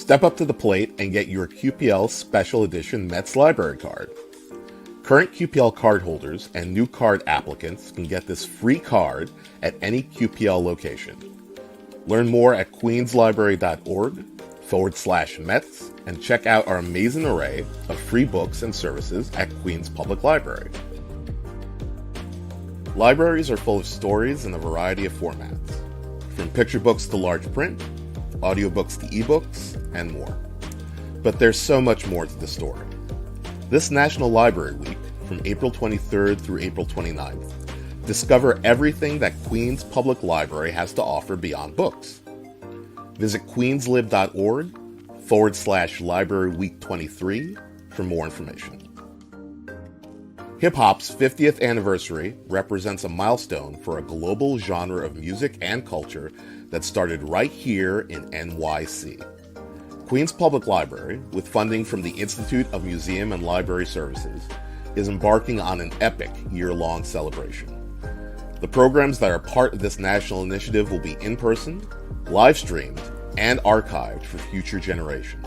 Step up to the plate and get your QPL Special Edition Mets Library card. Current QPL card holders and new card applicants can get this free card at any QPL location. Learn more at queenslibrary.org/Mets and check out our amazing array of free books and services at Queens Public Library. Libraries are full of stories in a variety of formats, from picture books to large print, audiobooks to ebooks, and more. But there's so much more to the story. This National Library Week, from April 23rd through April 29th, discover everything that Queens Public Library has to offer beyond books. Visit queenslib.org/Library Week 23 for more information. Hip hop's 50th anniversary represents a milestone for a global genre of music and culture that started right here in NYC. Queens Public Library, with funding from the Institute of Museum and Library Services, is embarking on an epic year-long celebration. The programs that are part of this national initiative will be in person, live streamed, and archived for future generations.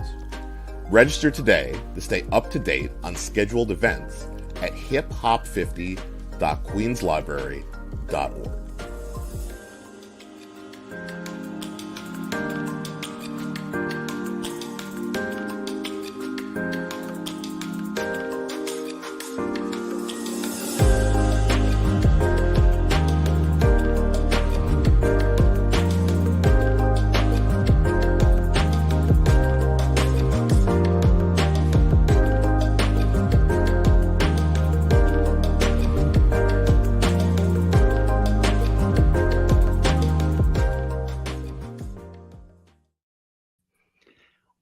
Register today to stay up to date on scheduled events at hiphop50.queenslibrary.org.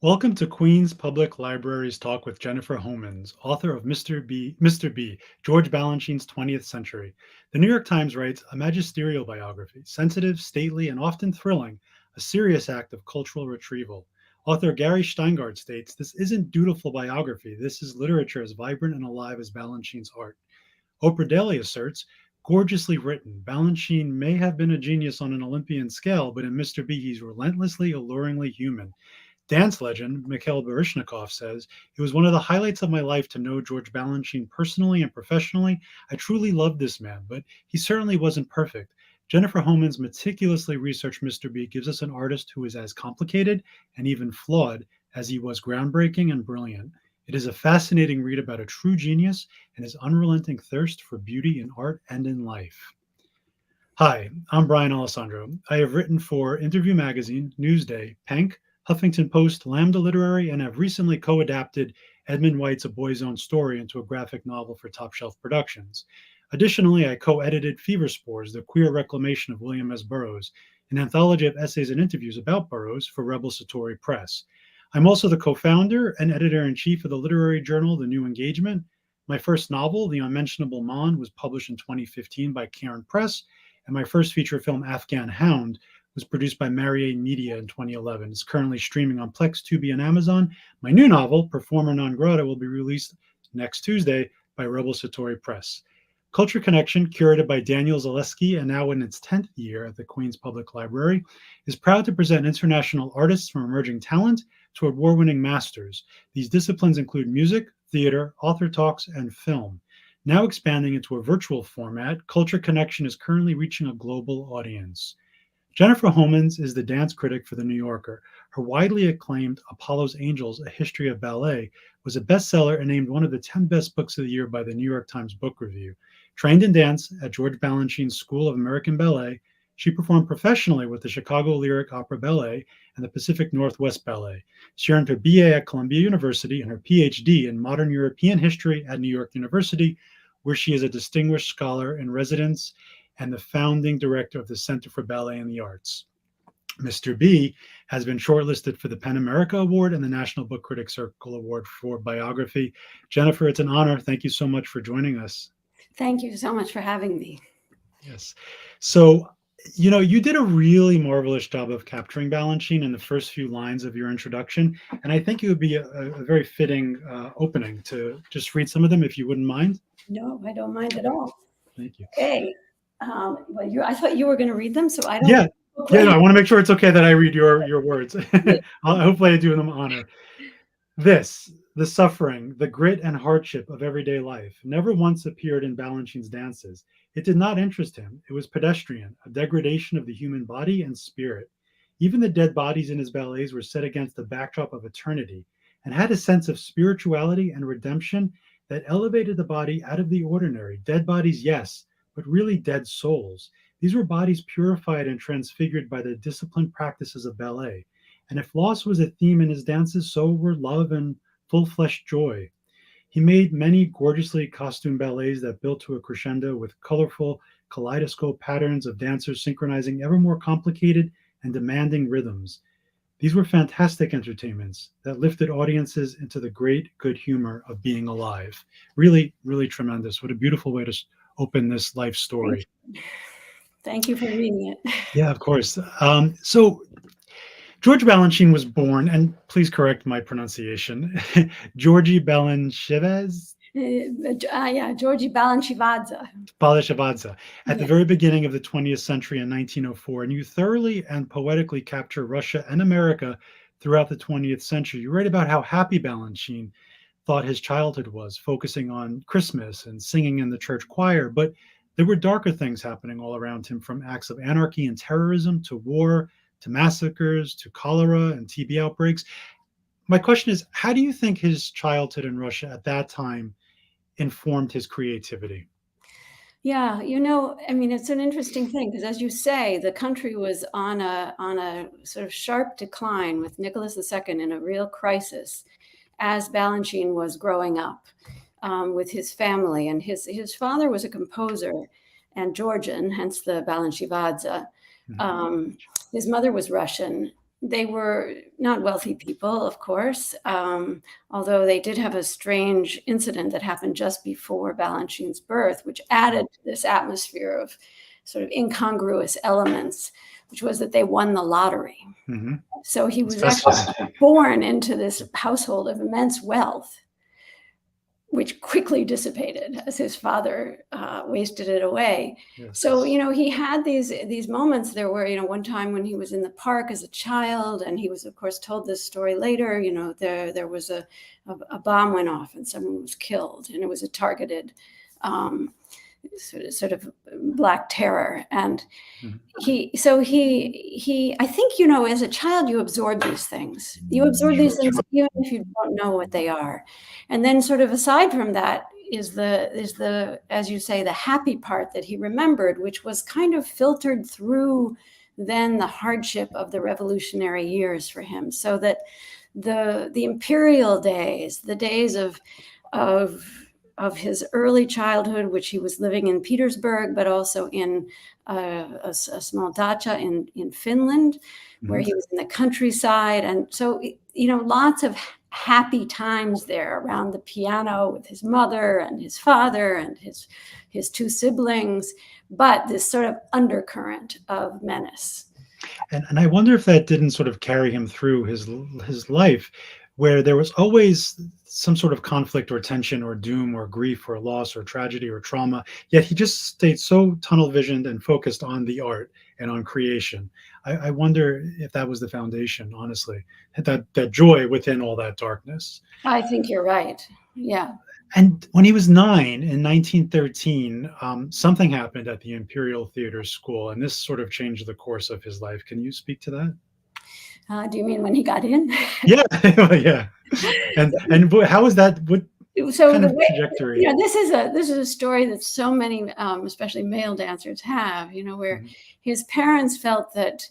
Welcome to Queens Public Library's Talk with Jennifer Homans, author of Mr. B, George Balanchine's 20th Century. The New York Times writes a magisterial biography, sensitive, stately, and often thrilling, a serious act of cultural retrieval. Author Gary Steingart states, "This isn't dutiful biography, this is literature as vibrant and alive as Balanchine's art." Oprah Daly asserts, "Gorgeously written, Balanchine may have been a genius on an Olympian scale, but in Mr. B, he's relentlessly, alluringly human." Dance legend Mikhail Baryshnikov says, "It was one of the highlights of my life to know George Balanchine personally and professionally. I truly loved this man, but he certainly wasn't perfect." Jennifer Homans' meticulously researched Mr. B gives us an artist who is as complicated and even flawed as he was groundbreaking and brilliant. It is a fascinating read about a true genius and his unrelenting thirst for beauty in art and in life. Hi, I'm Brian Alessandro. I have written for Interview Magazine, Newsday, Penk, Huffington Post, Lambda Literary, and have recently co-adapted Edmund White's A Boy's Own Story into a graphic novel for Top Shelf Productions. Additionally, I co-edited Fever Spores, the queer reclamation of William S. Burroughs, an anthology of essays and interviews about Burroughs for Rebel Satori Press. I'm also the co-founder and editor-in-chief of the literary journal The New Engagement. My first novel, The Unmentionable Mon, was published in 2015 by Cairn Press, and my first feature film, Afghan Hound, was produced by Marriott Media in 2011. It's currently streaming on Plex, Tubi, and Amazon. My new novel, Performer Non Grata, will be released next Tuesday by Rebel Satori Press. Culture Connection, curated by Daniel Zaleski and now in its 10th year at the Queens Public Library, is proud to present international artists from emerging talent to award-winning masters. These disciplines include music, theater, author talks, and film. Now expanding into a virtual format, Culture Connection is currently reaching a global audience. Jennifer Homans is the dance critic for The New Yorker. Her widely acclaimed Apollo's Angels, A History of Ballet, was a bestseller and named one of the 10 best books of the year by the New York Times Book Review. Trained in dance at George Balanchine's School of American Ballet, she performed professionally with the Chicago Lyric Opera Ballet and the Pacific Northwest Ballet. She earned her BA at Columbia University and her PhD in Modern European History at New York University, where she is a distinguished scholar in residence and the founding director of the Center for Ballet and the Arts. Mr. B has been shortlisted for the PEN America Award and the National Book Critics Circle Award for biography. Jennifer, it's an honor. Thank you so much for joining us. Thank you so much for having me. Yes. So, you did a really marvelous job of capturing Balanchine in the first few lines of your introduction, and I think it would be a very fitting opening to just read some of them, if you wouldn't mind. No, I don't mind at all. Thank you. Okay. I thought you were going to read them, so I don't. Yeah, Yeah, no, I want to make sure it's okay that I read your words. Hopefully I do them honor. The suffering, the grit and hardship of everyday life never once appeared in Balanchine's dances. It did not interest him. It was pedestrian, a degradation of the human body and spirit. Even the dead bodies in his ballets were set against the backdrop of eternity and had a sense of spirituality and redemption that elevated the body out of the ordinary. Dead bodies, yes, but really dead souls. These were bodies purified and transfigured by the disciplined practices of ballet. And if loss was a theme in his dances, so were love and full-fleshed joy. He made many gorgeously costumed ballets that built to a crescendo with colorful kaleidoscope patterns of dancers synchronizing ever more complicated and demanding rhythms. These were fantastic entertainments that lifted audiences into the great good humor of being alive. Really, really tremendous. What a beautiful way to open this life story. Thank you for reading it. Yeah, of course. So George Balanchine was born, and please correct my pronunciation, Georgi Balanchevez? Yeah, Georgi Balanchivadze. Balashavadze, at the Yes. very beginning of the 20th century in 1904, and you thoroughly and poetically capture Russia and America throughout the 20th century. You write about how happy Balanchine thought his childhood was, focusing on Christmas and singing in the church choir, but there were darker things happening all around him, from acts of anarchy and terrorism to war to massacres to cholera and TB outbreaks. My question is, how do you think his childhood in Russia at that time informed his creativity? Yeah, I mean, it's an interesting thing because, as you say, the country was on a sort of sharp decline with Nicholas II in a real crisis as Balanchine was growing up with his family. And his father was a composer and Georgian, hence the Balanchivadze. His mother was Russian. They were not wealthy people, of course, although they did have a strange incident that happened just before Balanchine's birth, which added to this atmosphere of sort of incongruous elements, which was that they won the lottery. Mm-hmm. So he was actually born into this household of immense wealth, which quickly dissipated as his father wasted it away. Yes. So, he had these moments. There were, one time when he was in the park as a child, and he was, of course, told this story later, there was a bomb went off and someone was killed, and it was a targeted sort of black terror. And he I think, as a child, you absorb these things. You absorb these things even if you don't know what they are. And then sort of aside from that is the, as you say, the happy part that he remembered, which was kind of filtered through then the hardship of the revolutionary years for him. So that the imperial days, the days of his early childhood, which he was living in Petersburg, but also in a small dacha in Finland, where he was in the countryside. And so, lots of happy times there around the piano with his mother and his father and his two siblings, but this sort of undercurrent of menace. And I wonder if that didn't sort of carry him through his life, where there was always some sort of conflict or tension or doom or grief or loss or tragedy or trauma, yet he just stayed so tunnel visioned and focused on the art and on creation. I wonder if that was the foundation, honestly, that joy within all that darkness. I think you're right. Yeah. And when he was 9 in 1913, something happened at the Imperial Theater School, and this sort of changed the course of his life. Can you speak to that? Do you mean when he got in? Yeah, yeah. And how is that? What kind of trajectory? This is a story that so many, especially male dancers, have. Where his parents felt that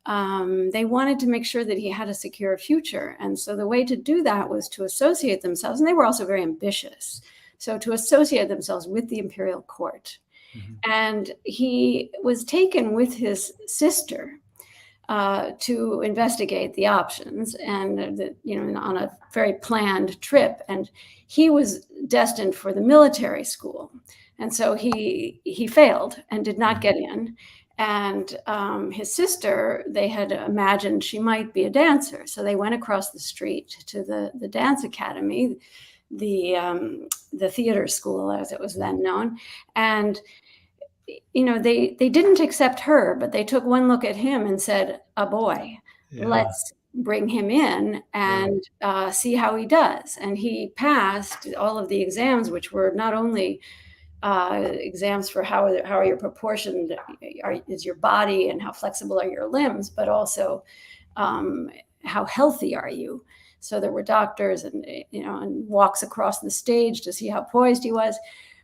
they wanted to make sure that he had a secure future, and so the way to do that was to associate themselves, and they were also very ambitious, so to associate themselves with the imperial court. And he was taken with his sister to investigate the options, and on a very planned trip. And he was destined for the military school, and so he failed and did not get in. And his sister, they had imagined she might be a dancer, so they went across the street to the dance academy, the theater school as it was then known, and they didn't accept her, but they took one look at him and said, a boy, Yeah. let's bring him in and see how he does. And he passed all of the exams, which were not only exams for how are you proportioned, is your body and how flexible are your limbs, but also how healthy are you. So there were doctors and walks across the stage to see how poised he was.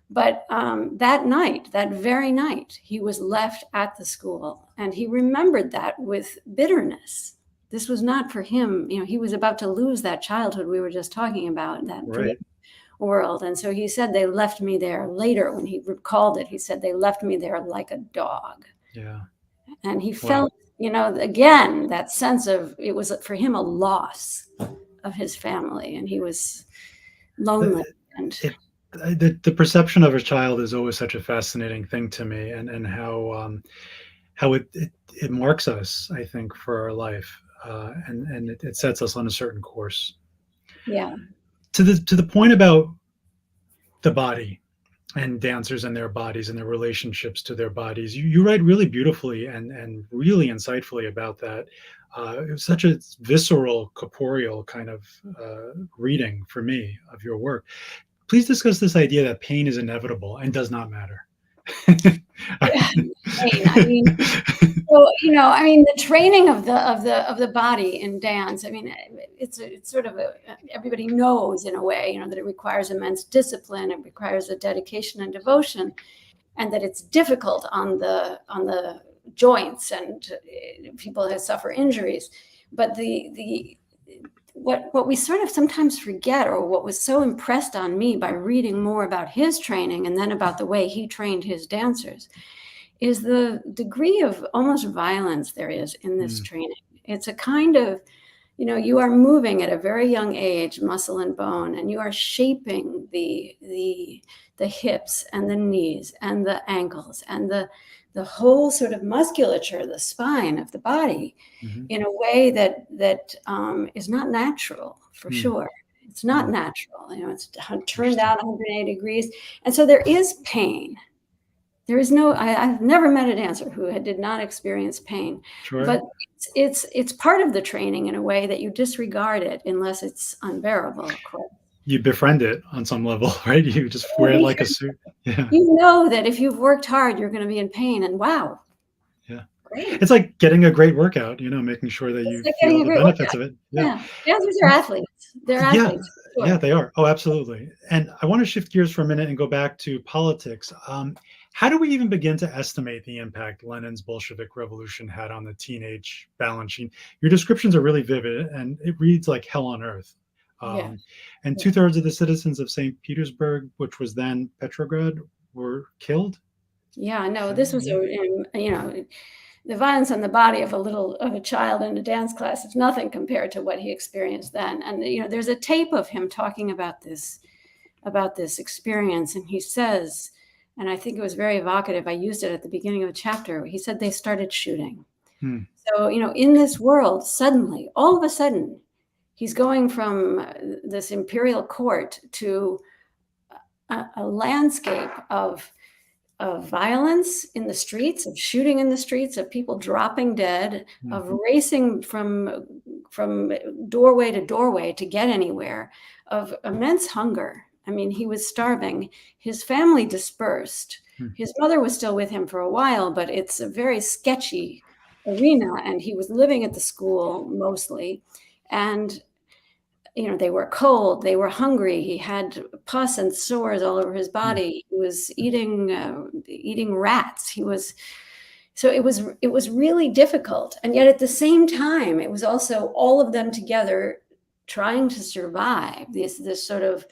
But that very night, he was left at the school, and he remembered that with bitterness. This was not for him. He was about to lose that childhood we were just talking about, that Right. world. And so he said, they left me there. Later, when he recalled it, he said, they left me there like a dog. Yeah. And he felt, again, that sense of, it was for him a loss of his family, and he was lonely. The perception of a child is always such a fascinating thing to me, and how it marks us, I think, for our life, and it sets us on a certain course. Yeah. To the point about the body and dancers and their bodies and their relationships to their bodies, you write really beautifully and really insightfully about that. It was such a visceral, corporeal kind of reading for me of your work. Please discuss this idea that pain is inevitable and does not matter. The training of the body in dance. It's sort of everybody knows in a way, that it requires immense discipline. It requires a dedication and devotion, and that it's difficult on the joints, and people that suffer injuries. But what we sort of sometimes forget, or what was so impressed on me by reading more about his training and then about the way he trained his dancers, is the degree of almost violence there is in this training. It's a kind of, you are moving at a very young age, muscle and bone, and you are shaping the hips and the knees and the ankles and the whole sort of musculature, the spine of the body, in a way that is not natural, for sure. It's not natural. It's turned down 180 degrees. And so there is pain. There is I've never met a dancer who did not experience pain. Sure. But it's part of the training in a way that you disregard it unless it's unbearable, of course. You befriend it on some level, right? You just wear it like a suit. Yeah. You know that if you've worked hard, you're going to be in pain, and wow. Yeah. Great. It's like getting a great workout, making sure that you feel the benefits of it. Yeah. Dancers are athletes. They're athletes. Sure. Yeah, they are. Oh, absolutely. And I want to shift gears for a minute and go back to politics. How do we even begin to estimate the impact Lenin's Bolshevik Revolution had on the teenage Balanchine? Your descriptions are really vivid, and it reads like hell on earth. And 2/3 of the citizens of St. Petersburg, which was then Petrograd, were killed. Yeah, no, this was the violence on the body of a child in a dance class is nothing compared to what he experienced then. And there's a tape of him talking about this experience, and he says, and I think it was very evocative, I used it at the beginning of the chapter, he said they started shooting. So, in this world, suddenly, all of a sudden, he's going from this imperial court to a landscape of violence in the streets, of shooting in the streets, of people dropping dead, of racing from doorway to doorway to get anywhere, of immense hunger. He was starving. His family dispersed. His mother was still with him for a while, but it's a very sketchy arena, and he was living at the school mostly. And they were cold, they were hungry. He had pus and sores all over his body. He was eating rats. So it was really difficult. And yet at the same time, it was also all of them together trying to survive. This sort of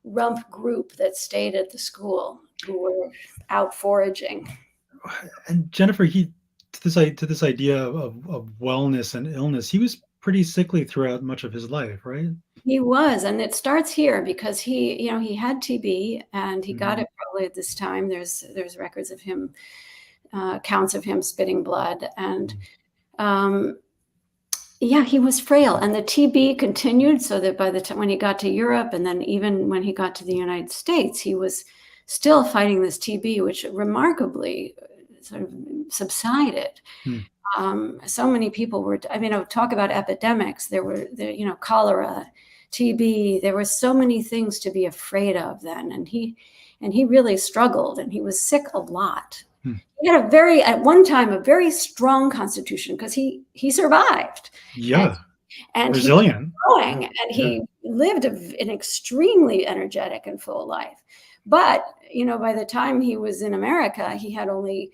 rump group that stayed at the school, who were out foraging. And Jennifer, to this idea of wellness and illness, he was pretty sickly throughout much of his life, right? He was, and it starts here because he had TB, and he got it probably at this time. There's records of him, counts of him spitting blood, and he was frail, and the TB continued, so that by the time when he got to Europe, and then even when he got to the United States, he was still fighting this TB, which remarkably sort of subsided. So many people were, talk about epidemics. There were, cholera, TB. There were so many things to be afraid of then. And he really struggled, and he was sick a lot. He had at one time, a very strong constitution because he survived. Yeah. And resilient. And he lived an extremely energetic and full life. But, by the time he was in America, he had only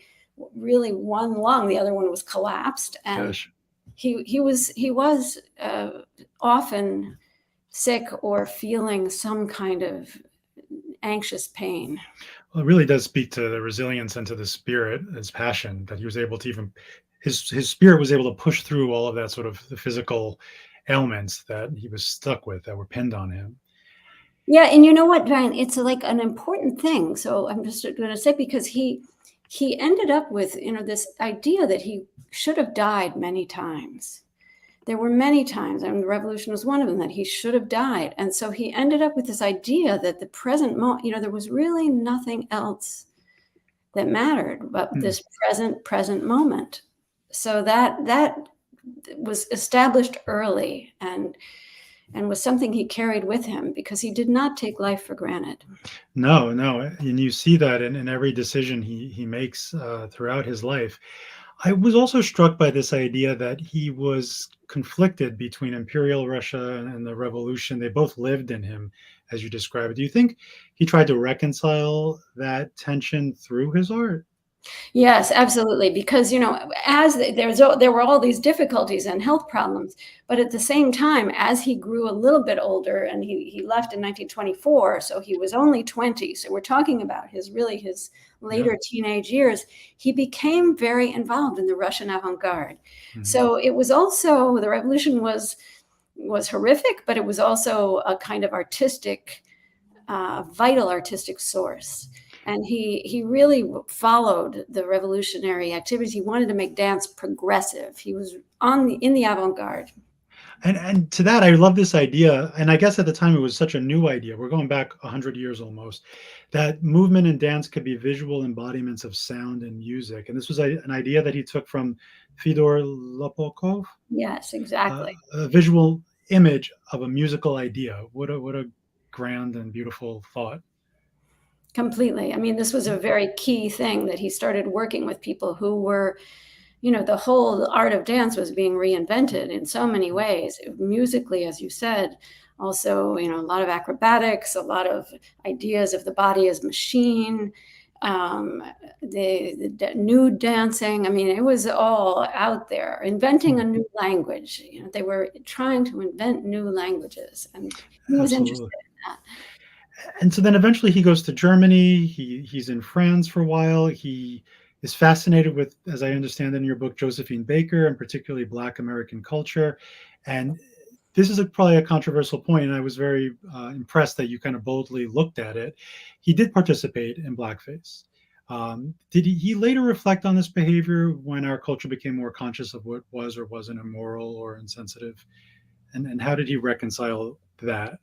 really one lung. The other one was collapsed. And he was often sick or feeling some kind of anxious pain. Well, it really does speak to the resilience and to the spirit, his passion, that he was able to his spirit was able to push through all of that sort of the physical ailments that he was stuck with, that were pinned on him. Yeah, and you know what, Brian? It's like an important thing. So I'm just going to say, because he ended up with, this idea that he should have died many times. There were many times, and the revolution was one of them, that he should have died. And so he ended up with this idea that the present moment, there was really nothing else that mattered but this present moment. So that was established early and was something he carried with him, because he did not take life for granted. No. And you see that in every decision he makes throughout his life. I was also struck by this idea that he was conflicted between Imperial Russia and the revolution. They both lived in him, as you described. Do you think he tried to reconcile that tension through his art? Yes, absolutely. Because, as there were all these difficulties and health problems, but at the same time, as he grew a little bit older, and he left in 1924, so he was only 20. So we're talking about his later teenage years. He became very involved in the Russian avant-garde. So it was also, the revolution was horrific, but it was also a kind of artistic, vital artistic source. And he really followed the revolutionary activities. He wanted to make dance progressive. He was in the avant-garde. And to that, I love this idea. And I guess at the time it was such a new idea. We're going back 100 years almost, that movement and dance could be visual embodiments of sound and music. And this was an idea that he took from Fyodor Lopokov. Yes, exactly. A visual image of a musical idea. What a grand and beautiful thought. Completely. I mean, this was a very key thing, that he started working with people who were, the whole art of dance was being reinvented in so many ways. Musically, as you said, also, a lot of acrobatics, a lot of ideas of the body as machine, the nude dancing. I mean, it was all out there, inventing a new language. They were trying to invent new languages, and he was interested in that. And so then eventually he goes to Germany. He's in France for a while. He is fascinated with, as I understand in your book, Josephine Baker, and particularly Black American culture. And this is probably a controversial point, and I was very impressed that you kind of boldly looked at it. He did participate in blackface. Did he later reflect on this behavior when our culture became more conscious of what was or wasn't immoral or insensitive? And how did he reconcile that?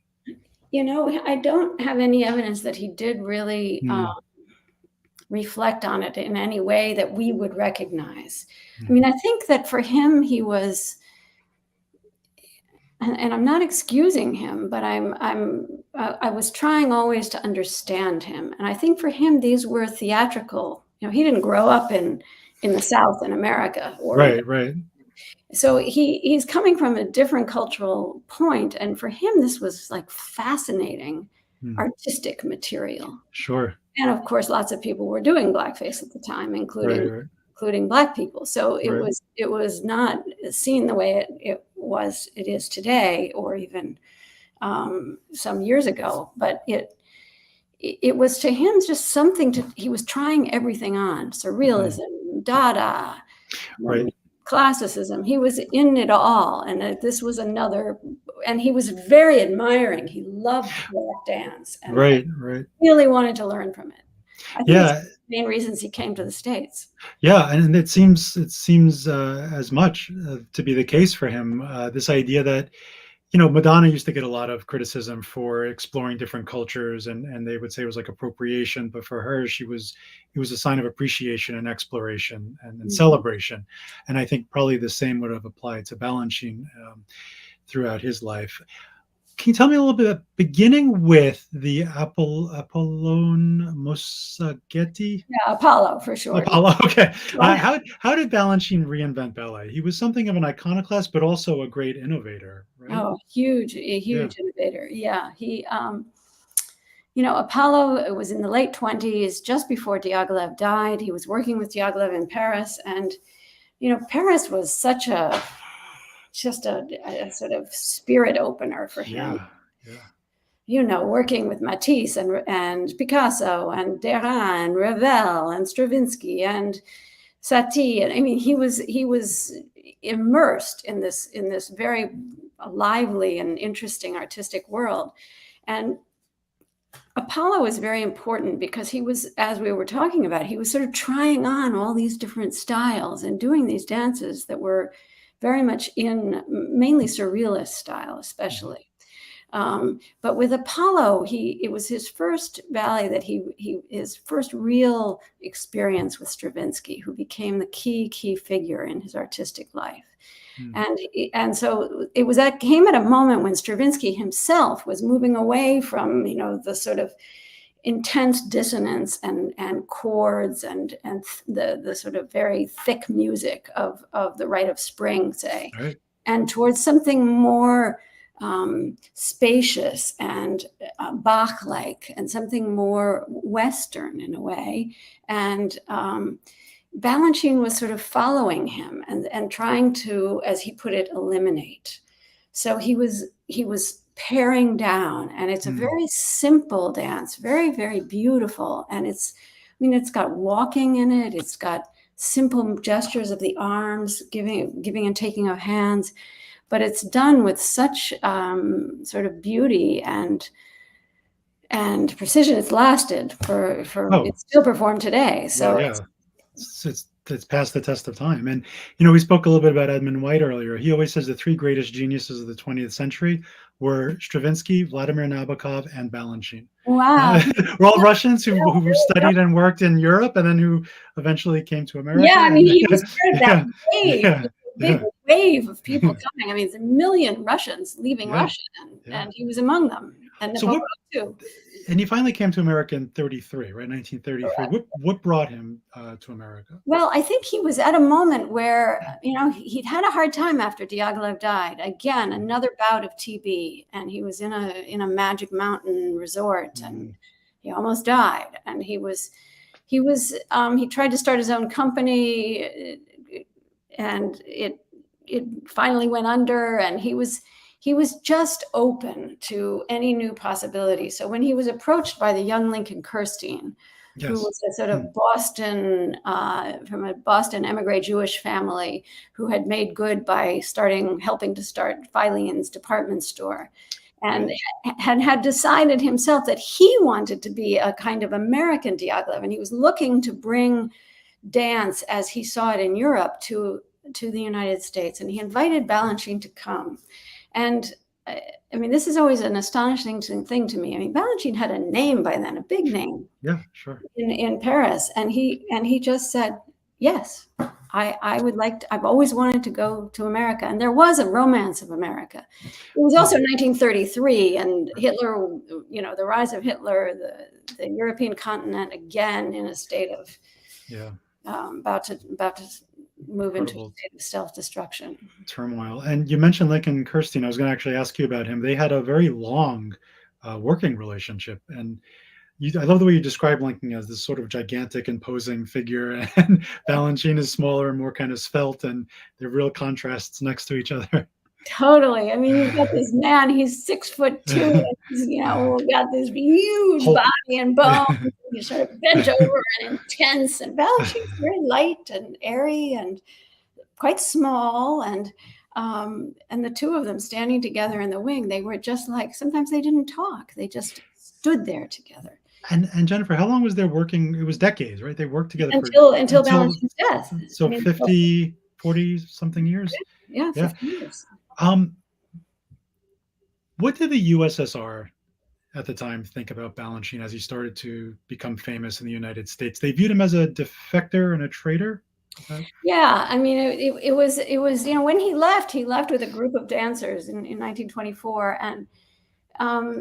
I don't have any evidence that he did really reflect on it in any way that we would recognize. I mean, I think that for him, he was, and I'm not excusing him, but I was trying always to understand him. And I think for him, these were theatrical. He didn't grow up in the South in America. Right. So he's coming from a different cultural point. And for him, this was like fascinating artistic material. Sure. And of course, lots of people were doing blackface at the time, including Black people. So it was not seen the way it is today, or even some years ago. But it was to him just something he was trying everything on. Surrealism, Dada, classicism. He was in it all. And this was another, and he was very admiring. He loved Black dance. And really wanted to learn from it. I think that's the main reasons he came to the States. Yeah, and it seems as much to be the case for him. This idea that Madonna used to get a lot of criticism for exploring different cultures, and they would say it was like appropriation. But for her, it was a sign of appreciation and exploration and celebration. And I think probably the same would have applied to Balanchine throughout his life. Can you tell me a little bit, beginning with the Apollon Mosaghetti? Yeah, Apollo for sure. Apollo, okay. How did Balanchine reinvent ballet? He was something of an iconoclast, but also a great innovator, right? Oh, a huge innovator. Yeah, he, Apollo was in the late 20s, just before Diaghilev died. He was working with Diaghilev in Paris, and Paris was just a sort of spirit opener for him. Working with Matisse and Picasso and Derain and Ravel and Stravinsky and Satie. And I mean, he was immersed in this very lively and interesting artistic world. And Apollo was very important because he was, as we were talking about, he was sort of trying on all these different styles and doing these dances that were very much in mainly surrealist style, especially. But with Apollo, it was his first ballet that his first real experience with Stravinsky, who became the key figure in his artistic life. And so that came at a moment when Stravinsky himself was moving away from, the sort of intense dissonance and chords and the sort of very thick music of the Rite of Spring, say, right, and towards something more spacious and Bach-like and something more Western in a way. And Balanchine was sort of following him and trying to, as he put it, eliminate. So he was paring down, and it's a very simple dance, very, very beautiful. And it's got walking in it. It's got simple gestures of the arms, giving and taking of hands, but it's done with such sort of beauty and precision. It's lasted for it's still performed today. So it's passed the test of time. And we spoke a little bit about Edmund White earlier. He always says the three greatest geniuses of the 20th century were Stravinsky, Vladimir Nabokov, and Balanchine. Wow. We're all Russians who studied and worked in Europe, and then who eventually came to America. Yeah, I mean, he was part of that wave. Big wave of people coming. I mean, it's a million Russians leaving Russia, and he was among them. And Napoleon too. And he finally came to America in 1933, right? 1933. What brought him to America? Well, I think he was at a moment where, he'd had a hard time after Diaghilev died. Again, another bout of TB, and he was in a Magic Mountain resort, and he almost died. And he tried to start his own company, and it finally went under, and he was just open to any new possibility. So when he was approached by the young Lincoln Kirstein, who was a sort of Boston, from a Boston emigre Jewish family who had made good by helping to start Filene's department store, and had decided himself that he wanted to be a kind of American Diaghilev, and he was looking to bring dance as he saw it in Europe to the United States. And he invited Balanchine to come. And I mean, this is always an astonishing thing to me. I mean, Balanchine had a name by then, a big name. Yeah, sure. In Paris. And he just said, yes, I would like to, I've always wanted to go to America. And there was a romance of America. It was also 1933, and Hitler, the rise of Hitler, the European continent again in a state of about to move into a state of self-destruction. Turmoil. And you mentioned Lincoln Kirstein. I was going to actually ask you about him. They had a very long working relationship. And I love the way you describe Lincoln as this sort of gigantic, imposing figure, and Balanchine is smaller and more kind of svelte, and they're real contrasts next to each other. Totally. I mean, you've got this man, he's 6'2", and he's, got this huge body and bones. He's sort of bent over and intense, and Balanchine's very light and airy and quite small. And the two of them standing together in the wing, they were just like, sometimes they didn't talk. They just stood there together. And Jennifer, how long was their working? It was decades, right? They worked together until Balanchine's death. So 40 something years. Yeah, 50 years. What did the USSR at the time think about Balanchine as he started to become famous in the United States? They viewed him as a defector and a traitor. Yeah, I mean, it was when he left with a group of dancers in 1924, and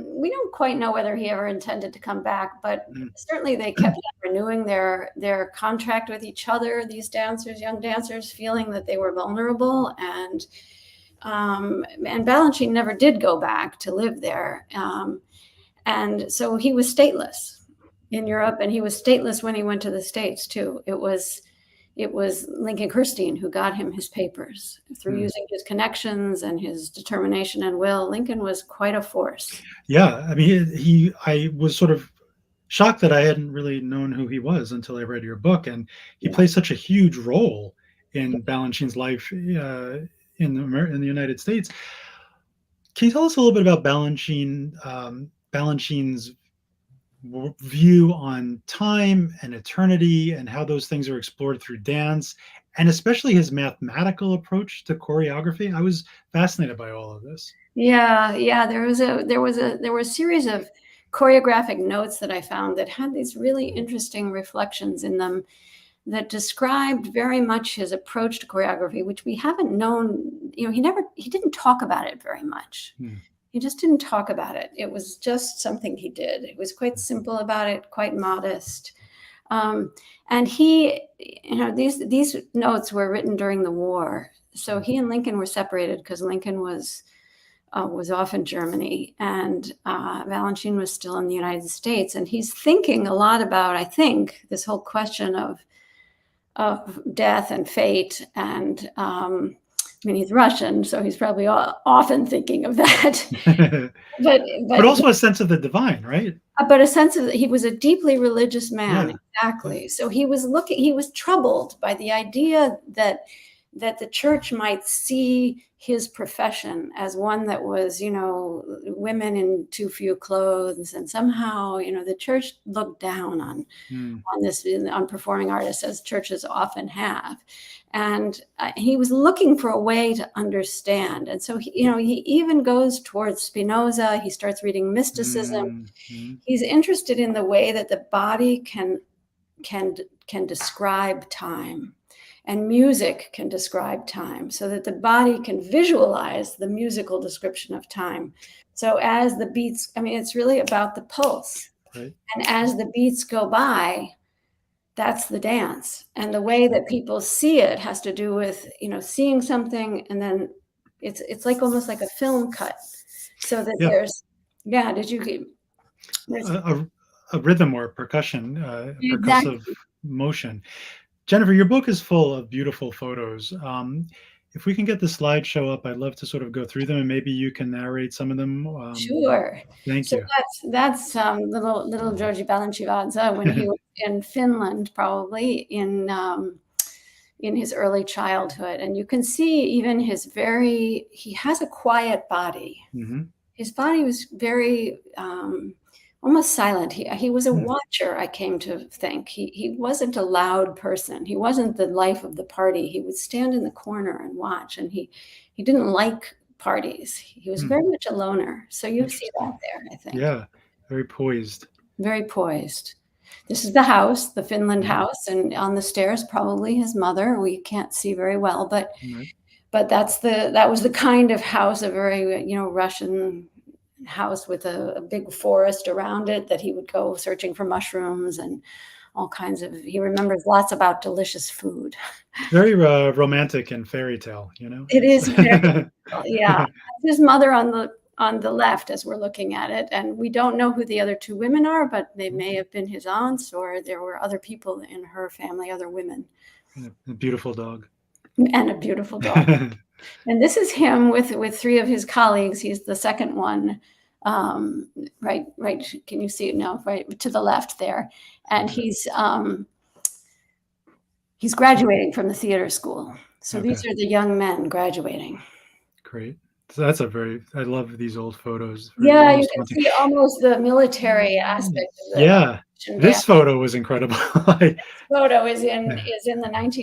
we don't quite know whether he ever intended to come back, but certainly they kept on renewing their contract with each other. These dancers, young dancers, feeling that they were vulnerable, and Balanchine never did go back to live there, and so he was stateless in Europe, and he was stateless when he went to the States too. It was Lincoln Kirstein who got him his papers through using his connections and his determination and will. Lincoln was quite a force. Yeah, I mean, I was sort of shocked that I hadn't really known who he was until I read your book, and he plays such a huge role in Balanchine's life in the United States. Can you tell us a little bit about Balanchine's view on time and eternity and how those things are explored through dance, and especially his mathematical approach to choreography? I was fascinated by all of this. Yeah. There were a series of choreographic notes that I found that had these really interesting reflections in them that described very much his approach to choreography, which we haven't known. He didn't talk about it very much. He just didn't talk about it. It was just something he did. It was quite simple about it, quite modest. And he, these notes were written during the war. So he and Lincoln were separated because Lincoln was off in Germany, and Balanchine was still in the United States. And he's thinking a lot about, I think, this whole question of death and fate, and I mean, he's Russian, so he's probably often thinking of that. but also a sense of the divine, right? But a sense of, he was a deeply religious man, exactly. So he was troubled by the idea that the church might see his profession as one that was, women in too few clothes, and somehow, the church looked down on performing artists, as churches often have. And he was looking for a way to understand. And so, he even goes towards Spinoza. He starts reading mysticism. He's interested in the way that the body can describe time, and music can describe time, so that the body can visualize the musical description of time. So as the beats, it's really about the pulse. Right. And as the beats go by, that's the dance. And the way that people see it has to do with, seeing something, and then it's like almost like a film cut. So that there's a rhythm or percussion, percussive motion. Jennifer, your book is full of beautiful photos. If we can get the slideshow up, I'd love to sort of go through them, and maybe you can narrate some of them. Sure. Thank you. That's little Georgi Balanchivadze when he was in Finland, probably in his early childhood. And you can see even he has a quiet body. Mm-hmm. His body was very almost silent. He was a watcher, I came to think. He wasn't a loud person. He wasn't the life of the party. He would stand in the corner and watch, and he didn't like parties. He was very much a loner. So you see that there, I think. Yeah, very poised. Very poised. This is the house, the Finland house, and on the stairs, probably his mother. We can't see very well, but that was the kind of house, a very, Russian house with a big forest around it, that he would go searching for mushrooms and all kinds of, he remembers lots about delicious food. Very romantic and fairy tale, It is very, his mother on the left as we're looking at it, and we don't know who the other two women are, but they may have been his aunts, or there were other people in her family, other women. A beautiful dog. And a beautiful dog. And this is him with three of his colleagues. He's the second one, right. Can you see it now? Right to the left there. And he's graduating from the theater school. So these are the young men graduating. Great. So I love these old photos. You can see almost the military aspect of it. This photo was incredible. This photo is in the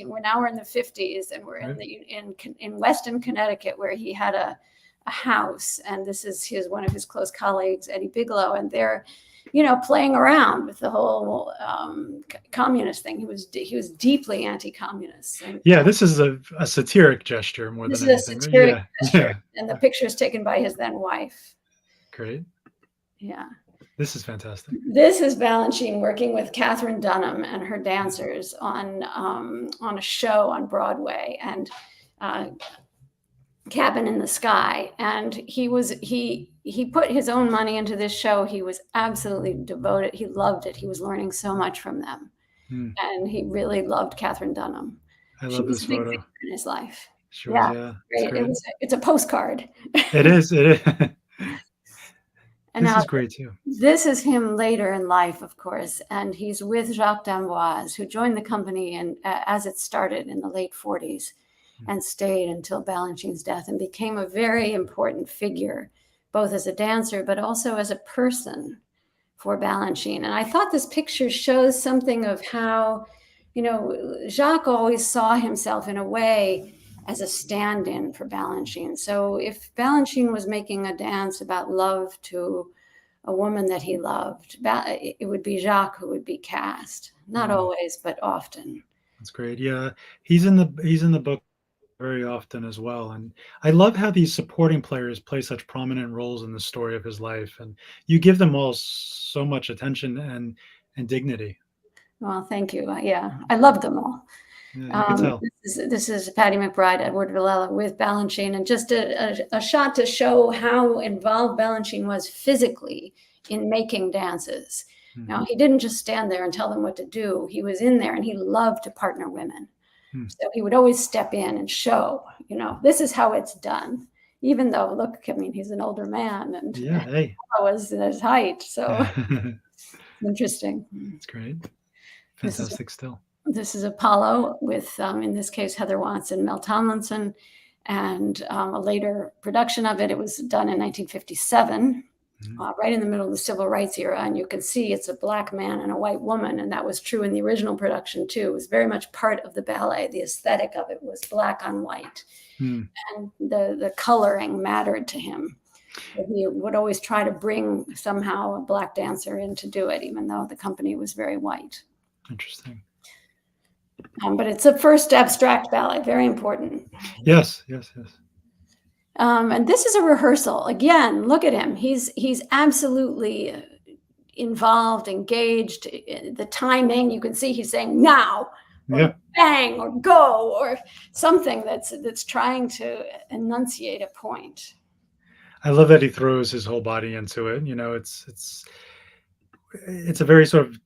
we're in the 50s, and we're in Weston, Connecticut, where he had a house, and this is one of his close colleagues, Eddie Bigelow, and they're playing around with the whole communist thing. He was deeply anti-communist. And, yeah, this is a satiric gesture more than anything. This is a satiric gesture, Yeah. and the picture is taken by his then wife. Great. Yeah. This is fantastic. This is Balanchine working with Katherine Dunham and her dancers on a show on Broadway, and Cabin in the Sky. And he put his own money into this show. He was absolutely devoted. He loved it. He was learning so much from them. And he really loved Katherine Dunham. I love this photo in his life. Sure, yeah. It's a postcard. It is. And this is great too. This is him later in life, of course, and he's with Jacques d'Amboise, who joined the company as it started in the late 40s, and stayed until Balanchine's death, and became a very important figure, both as a dancer but also as a person for Balanchine. And I thought this picture shows something of how, Jacques always saw himself in a way as a stand-in for Balanchine. So if Balanchine was making a dance about love to a woman that he loved, it would be Jacques who would be cast. Not always, but often. That's great. Yeah, he's in the book very often as well. And I love how these supporting players play such prominent roles in the story of his life. And you give them all so much attention and dignity. Well, thank you. Yeah, I love them all. Yeah, you can tell. This is Patty McBride, Edward Villella with Balanchine, and just a shot to show how involved Balanchine was physically in making dances. Now, he didn't just stand there and tell them what to do. He was in there, and he loved to partner women. So he would always step in and show, this is how it's done. Even though, look, he's an older man, and I was his height. So interesting. It's great. Fantastic still. This is Apollo with, in this case, Heather Watson, Mel Tomlinson, and a later production of it. It was done in 1957, right in the middle of the civil rights era. And you can see it's a black man and a white woman. And that was true in the original production, too. It was very much part of the ballet. The aesthetic of it was black on white. And the coloring mattered to him. He would always try to bring somehow a black dancer in to do it, even though the company was very white. Interesting. But it's a first abstract ballet, very important. Yes. And this is a rehearsal. Again, look at him. He's absolutely involved, engaged. The timing, you can see he's saying now, or bang, or go, or something that's trying to enunciate a point. I love that he throws his whole body into it. It's a very sort of,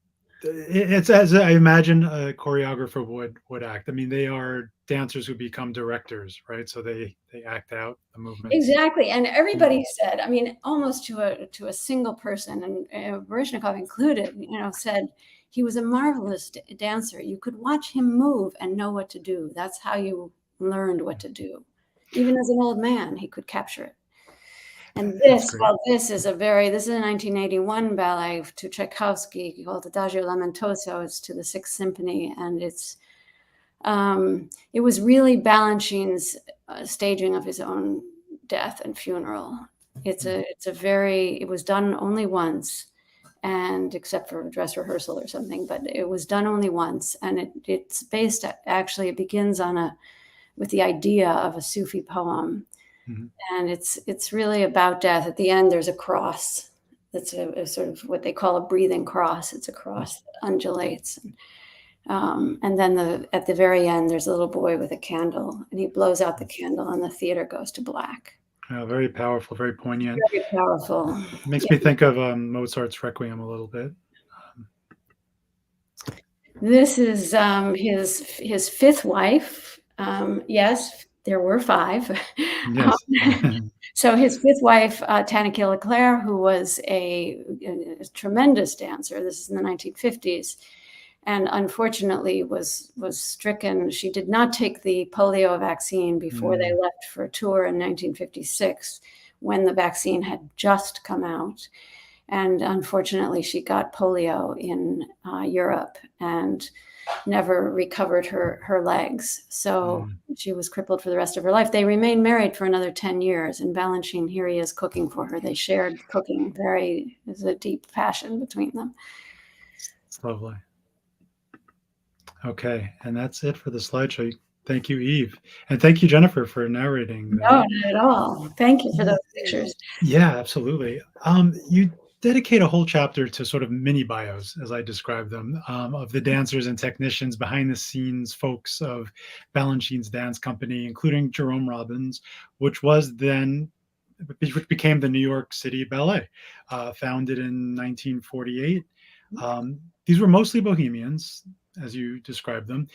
it's as I imagine a choreographer would act. I mean, they are dancers who become directors, right? So they act out the movement. Exactly. And everybody said, almost to a single person, and Baryshnikov included, said he was a marvelous dancer. You could watch him move and know what to do. That's how you learned what to do. Even as an old man, he could capture it. And this is a 1981 ballet to Tchaikovsky called Adagio Lamentoso. It's to the Sixth Symphony, and it was really Balanchine's staging of his own death and funeral. It was done only once, and except for a dress rehearsal or something, but it was done only once, and it's based it begins with the idea of a Sufi poem. And it's really about death. At the end, there's a cross. That's a sort of what they call a breathing cross. It's a cross that undulates. And then at the very end, there's a little boy with a candle, and he blows out the candle, and the theater goes to black. Oh, very powerful, very poignant. Very powerful. It makes me think of Mozart's Requiem a little bit. This is his fifth wife. Yes. There were five. Yes. So his fifth wife, Tanneke Leclerc, who was a tremendous dancer. This is in the 1950s, and unfortunately was stricken. She did not take the polio vaccine before they left for a tour in 1956, when the vaccine had just come out. And unfortunately, she got polio in Europe, and never recovered her legs. So she was crippled for the rest of her life. They remained married for another 10 years, and Balanchine, here he is cooking for her. They shared cooking. There's a deep passion between them. It's lovely. Okay, and that's it for the slideshow. Thank you, Eve. And thank you, Jennifer, for narrating. No, not at all. Thank you for those pictures. Yeah, absolutely. You dedicate a whole chapter to sort of mini bios, as I describe them, of the dancers and technicians, behind the scenes folks of Balanchine's dance company, including Jerome Robbins, which became the New York City Ballet, founded in 1948. These were mostly bohemians, as you described them.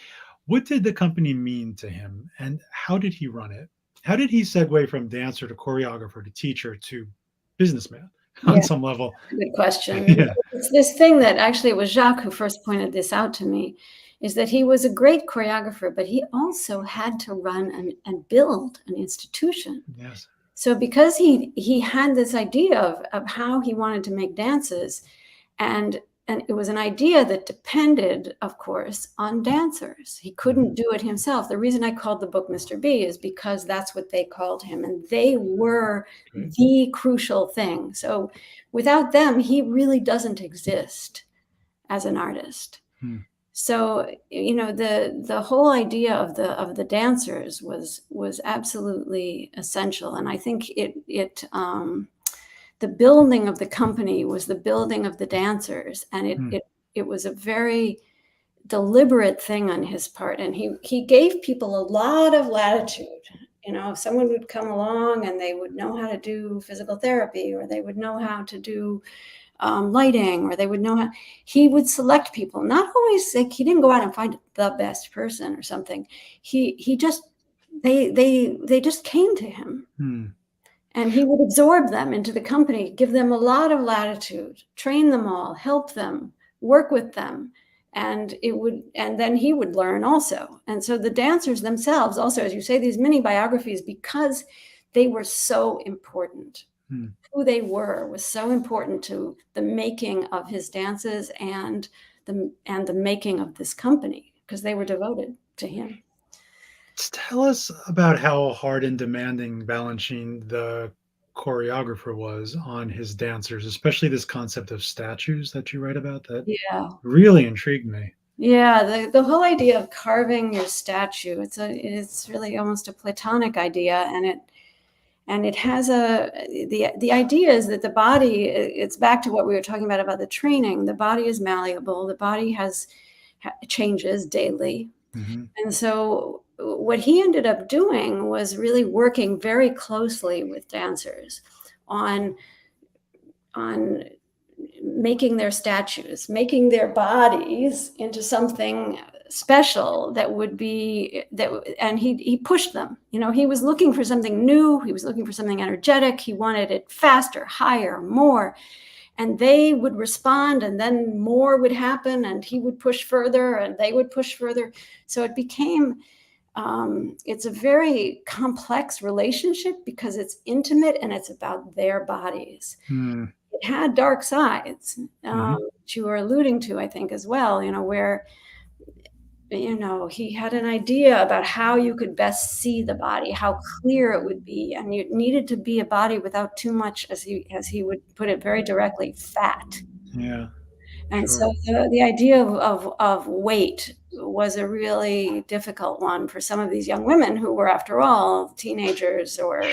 What did the company mean to him, and how did he run it? How did he segue from dancer to choreographer to teacher to businessman on some level? Good question. Yeah. It's this thing that actually it was Jacques who first pointed this out to me, is that he was a great choreographer, but he also had to run and build an institution. Yes. So because he had this idea of how he wanted to make dances, and it was an idea that depended, of course, on dancers. He couldn't do it himself. The reason I called the book Mr. B is because that's what they called him, and they were the crucial thing. So without them, he really doesn't exist as an artist. So, you know, the whole idea of the dancers was absolutely essential, and I think the building of the company was the building of the dancers, and it was a very deliberate thing on his part, and he gave people a lot of latitude. You know, if someone would come along and they would know how to do physical therapy, or they would know how to do lighting, or they would know how, he would select people. Not always, like, he didn't go out and find the best person or something. He just they just came to him. And he would absorb them into the company, give them a lot of latitude, train them all, help them, work with them. And then he would learn also. And so the dancers themselves also, as you say, these mini biographies, because they were so important. Who they were was so important to the making of his dances and the making of this company, because they were devoted to him. Tell us about how hard and demanding Balanchine, the choreographer, was on his dancers, especially this concept of statues that you write about. That really intrigued me. Yeah, the whole idea of carving your statue, it's really almost a Platonic idea, and it has the idea is that the body, it's back to what we were talking about the training. The body is malleable. The body changes daily. And so what he ended up doing was really working very closely with dancers on making their statues, making their bodies into something special and he pushed them. You know, he was looking for something new. He was looking for something energetic. He wanted it faster, higher, more. And they would respond, and then more would happen, and he would push further, and they would push further. So it became, it's a very complex relationship because it's intimate and it's about their bodies. It had dark sides, which you were alluding to, I think, as well, you know, where, you know, he had an idea about how you could best see the body, how clear it would be, and it needed to be a body without too much, as he would put it very directly, fat. Yeah. And so the idea of weight was a really difficult one for some of these young women who were, after all, teenagers or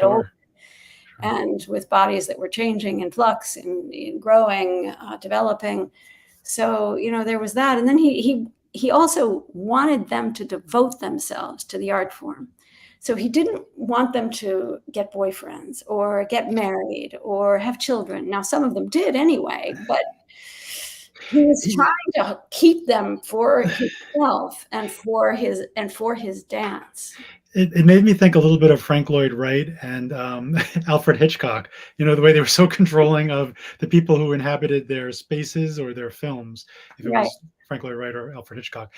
old, and with bodies that were changing in flux and growing, developing. So, you know, there was that. And then he also wanted them to devote themselves to the art form. So he didn't want them to get boyfriends or get married or have children. Now, some of them did anyway, but he was trying to keep them for himself and for his dance. It made me think a little bit of Frank Lloyd Wright and Alfred Hitchcock, you know, the way they were so controlling of the people who inhabited their spaces or their films, if it was Frank Lloyd Wright or Alfred Hitchcock.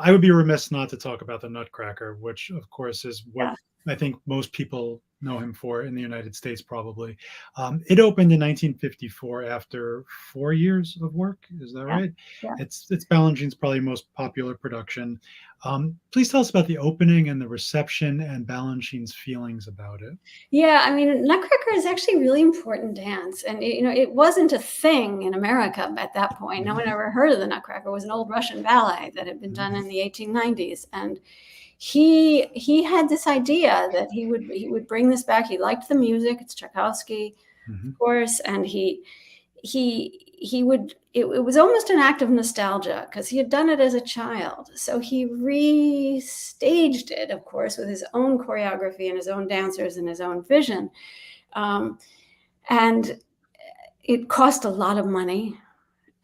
I would be remiss not to talk about the Nutcracker, which, of course, is what I think most people know him for in the United States, probably. It opened in 1954 after 4 years of work. Is that Yeah, right? yeah. It's Balanchine's probably most popular production. Please tell us about the opening and the reception and Balanchine's feelings about it. Yeah, I mean, Nutcracker is actually a really important dance, and it wasn't a thing in America at that point. No one ever heard of the Nutcracker. It was an old Russian ballet that had been done in the 1890s, and he had this idea that he would bring this back. He liked the music. It's Tchaikovsky, of course, and he would. It was almost an act of nostalgia because he had done it as a child. So he restaged it, of course, with his own choreography and his own dancers and his own vision. And it cost a lot of money.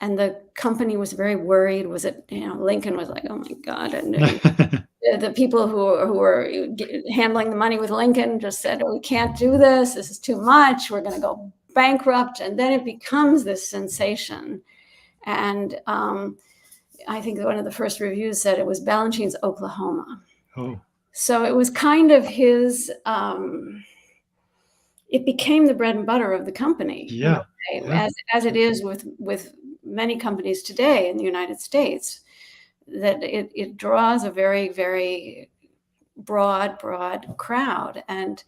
And the company was very worried. Lincoln was like, oh my God. And the people who were handling the money with Lincoln just said, oh, we can't do this. This is too much. We're going to go bankrupt. And then it becomes this sensation. And I think one of the first reviews said it was Balanchine's Oklahoma. Oh. So it was kind of his, it became the bread and butter of the company. Yeah. As it is with many companies today in the United States, that it draws a very, very broad crowd. And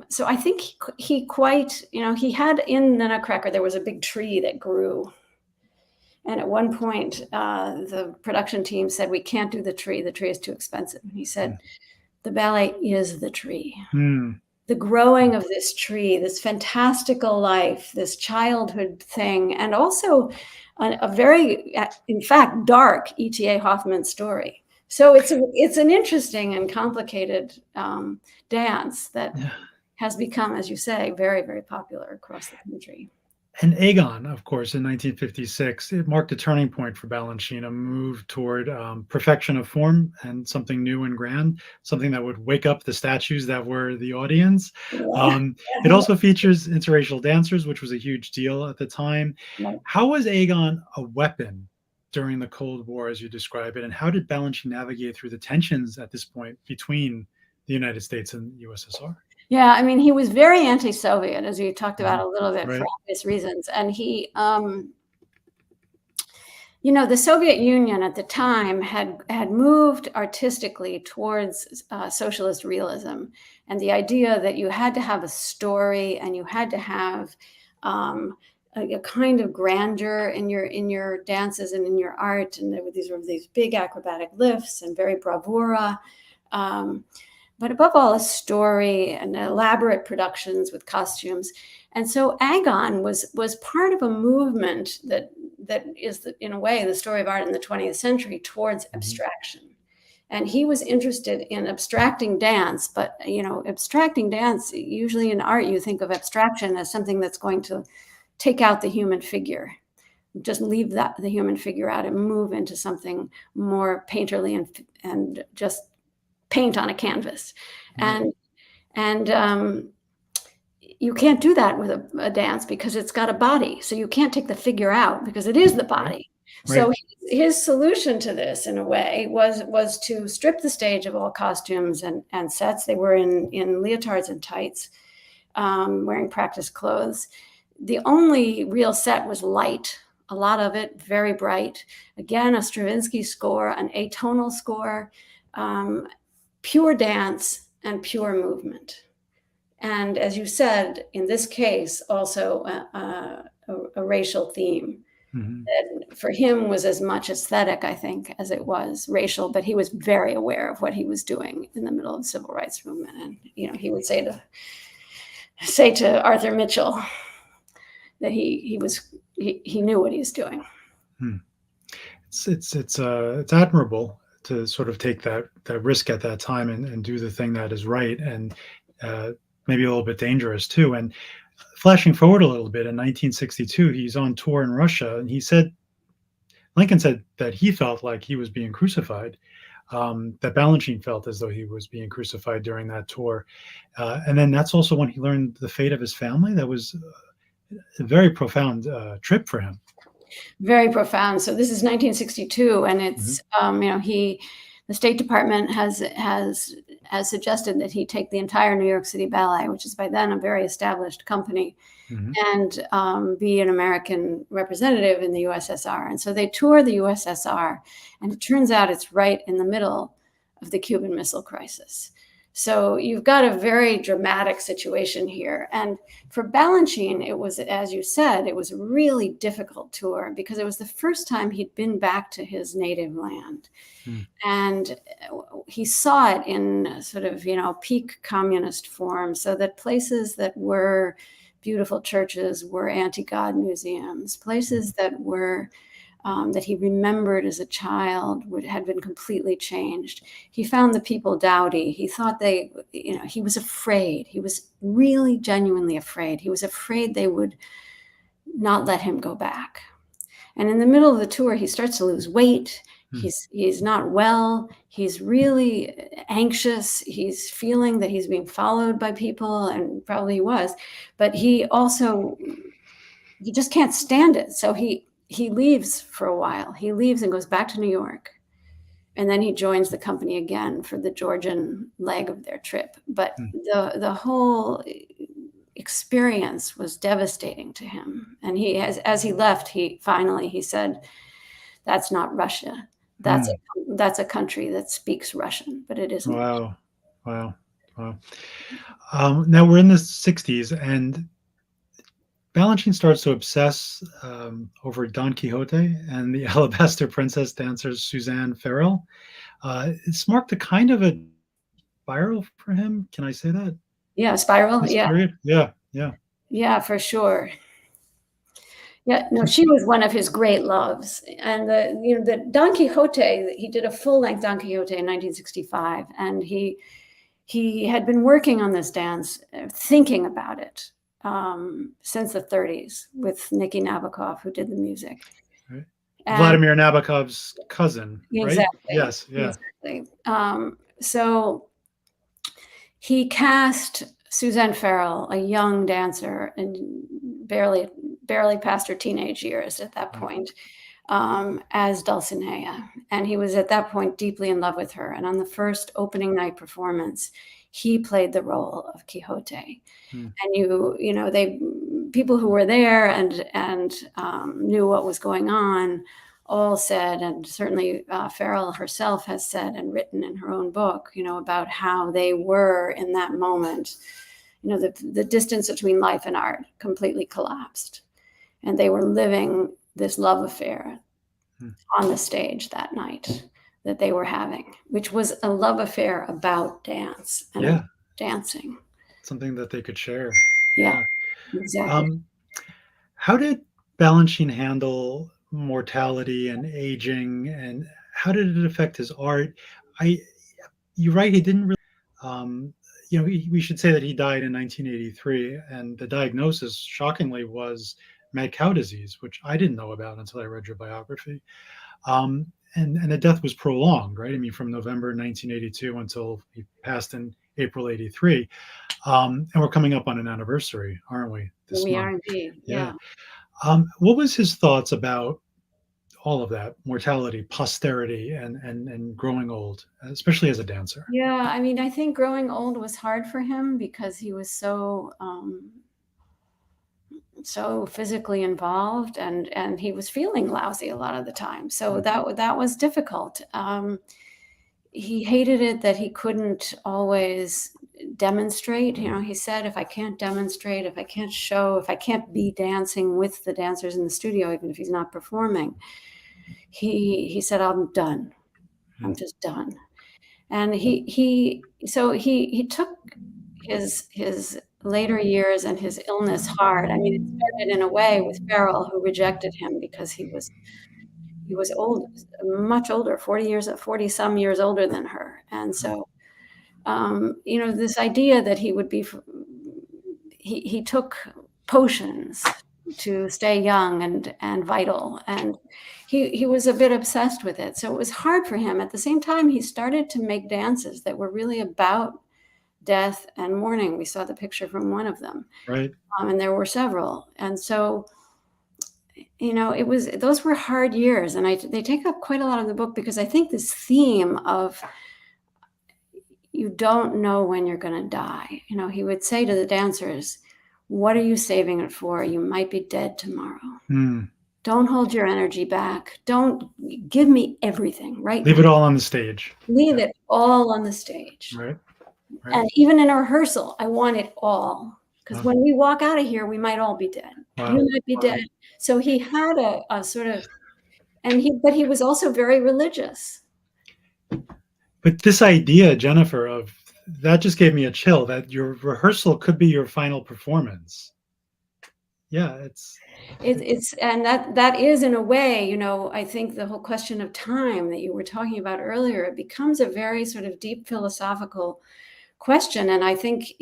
so I think he quite, he had in the Nutcracker, there was a big tree that grew. And at one point, the production team said, we can't do the tree. The tree is too expensive. And he said, the ballet is the tree. The growing of this tree, this fantastical life, this childhood thing, and also a very, in fact, dark E.T.A. Hoffmann story. So it's an interesting and complicated dance that has become, as you say, very, very popular across the country. And Aegon, of course, in 1956, it marked a turning point for Balanchine, a move toward perfection of form and something new and grand, something that would wake up the statues that were the audience. It also features interracial dancers, which was a huge deal at the time. How was Aegon a weapon during the Cold War, as you describe it, and how did Balanchine navigate through the tensions at this point between the United States and the USSR? Yeah, I mean, he was very anti-Soviet, as we talked about a little bit, for obvious reasons. And he, the Soviet Union at the time had moved artistically towards socialist realism, and the idea that you had to have a story and you had to have a kind of grandeur in your dances and in your art, and there were these big acrobatic lifts and very bravura. But above all, a story and elaborate productions with costumes. And so Aegon was part of a movement that is, in a way, the story of art in the 20th century towards abstraction. And he was interested in abstracting dance, but, abstracting dance, usually in art, you think of abstraction as something that's going to take out the human figure, just leave the human figure out and move into something more painterly and just paint on a canvas. And you can't do that with a dance because it's got a body. So you can't take the figure out because it is the body. Right. So his solution to this, in a way, was to strip the stage of all costumes and sets. They were in leotards and tights, wearing practice clothes. The only real set was light, a lot of it very bright. Again, a Stravinsky score, an atonal score, pure dance and pure movement. And as you said, in this case, also a racial theme that for him was as much aesthetic, I think, as it was racial, but he was very aware of what he was doing in the middle of the civil rights movement. And, he would say to Arthur Mitchell that he knew what he was doing. It's admirable to sort of take that risk at that time and do the thing that is right, and maybe a little bit dangerous too. And flashing forward a little bit, in 1962, he's on tour in Russia, and Lincoln said that he felt like he was being crucified, that Balanchine felt as though he was being crucified during that tour. And then that's also when he learned the fate of his family. That was a very profound trip for him. Very profound. So this is 1962, and it's the State Department has has suggested that he take the entire New York City Ballet, which is by then a very established company, and be an American representative in the USSR. And so they tour the USSR, and it turns out it's right in the middle of the Cuban Missile Crisis. So you've got a very dramatic situation here. And for Balanchine, it was, as you said, it was a really difficult tour because it was the first time he'd been back to his native land. And he saw it in sort of, peak communist form, so that places that were beautiful churches were anti-God museums, places that were that he remembered as a child had been completely changed. He found the people dowdy. He thought he was afraid. He was really genuinely afraid. He was afraid they would not let him go back. And in the middle of the tour, he starts to lose weight. He's not well. He's really anxious. He's feeling that he's being followed by people, and probably he was. But he just can't stand it. So he leaves for a while. He leaves and goes back to New York. And then he joins the company again for the Georgian leg of their trip. But the whole experience was devastating to him. And as he left, he said, "That's not Russia. That's a country that speaks Russian, but it isn't." Wow. Now we're in the 60s, and Balanchine starts to obsess over Don Quixote and the Alabaster Princess dancer Suzanne Farrell. It's marked a kind of a spiral for him. Can I say that? Yeah, spiral. Yeah. Period? Yeah, for sure. Yeah, no, she was one of his great loves. And the Don Quixote, he did a full-length Don Quixote in 1965, and he had been working on this dance, thinking about it since the 30s with Nicky Nabokov, who did the music. Right. Vladimir Nabokov's cousin, right? Exactly. Yes, yeah. Exactly. So he cast Suzanne Farrell, a young dancer, and barely past her teenage years at that point, as Dulcinea. And he was at that point deeply in love with her. And on the first opening night performance, he played the role of Quixote. And people who were there and knew what was going on all said, and certainly Farrell herself has said and written in her own book, about how they were in that moment. The distance between life and art completely collapsed. And they were living this love affair on the stage that night that they were having, which was a love affair about dance and dancing. Something that they could share. Yeah, exactly. How did Balanchine handle mortality and aging, and how did it affect his art? You're right, he didn't really, we should say that he died in 1983, and the diagnosis, shockingly, was mad cow disease, which I didn't know about until I read your biography. And the death was prolonged, right? I mean, from November 1982 until he passed in April 83. And we're coming up on an anniversary, aren't we? We are indeed, yeah. What was his thoughts about all of that, mortality, posterity, and growing old, especially as a dancer? Yeah, I mean, I think growing old was hard for him because he was so physically involved, and he was feeling lousy a lot of the time. So that was difficult. He hated it that he couldn't always demonstrate. He said, if I can't demonstrate, if I can't show, if I can't be dancing with the dancers in the studio, even if he's not performing, he said, I'm done. I'm just done. And he took his later years and his illness hard. I mean, it started in a way with Farrell, who rejected him because he was old, much older, 40 some years older than her. And so, this idea that he would be, he took potions to stay young and vital, and he was a bit obsessed with it. So it was hard for him. At the same time, he started to make dances that were really about death and mourning. We saw the picture from one of them, right? And there were several. And so, those were hard years, and they take up quite a lot of the book, because I think this theme of you don't know when you're going to die. You know, he would say to the dancers, what are you saving it for? You might be dead tomorrow. Don't hold your energy back. Don't give me everything, right? Leave it all on the stage. Leave it all on the stage. Right. And even in a rehearsal, I want it all. Because when we walk out of here, we might all be dead. You might be dead. So he had a sort of, but he was also very religious. But this idea, Jennifer, that just gave me a chill, that your rehearsal could be your final performance. Yeah, it's and that is, in a way, you know, I think the whole question of time that you were talking about earlier, it becomes a very sort of deep philosophical question. And I think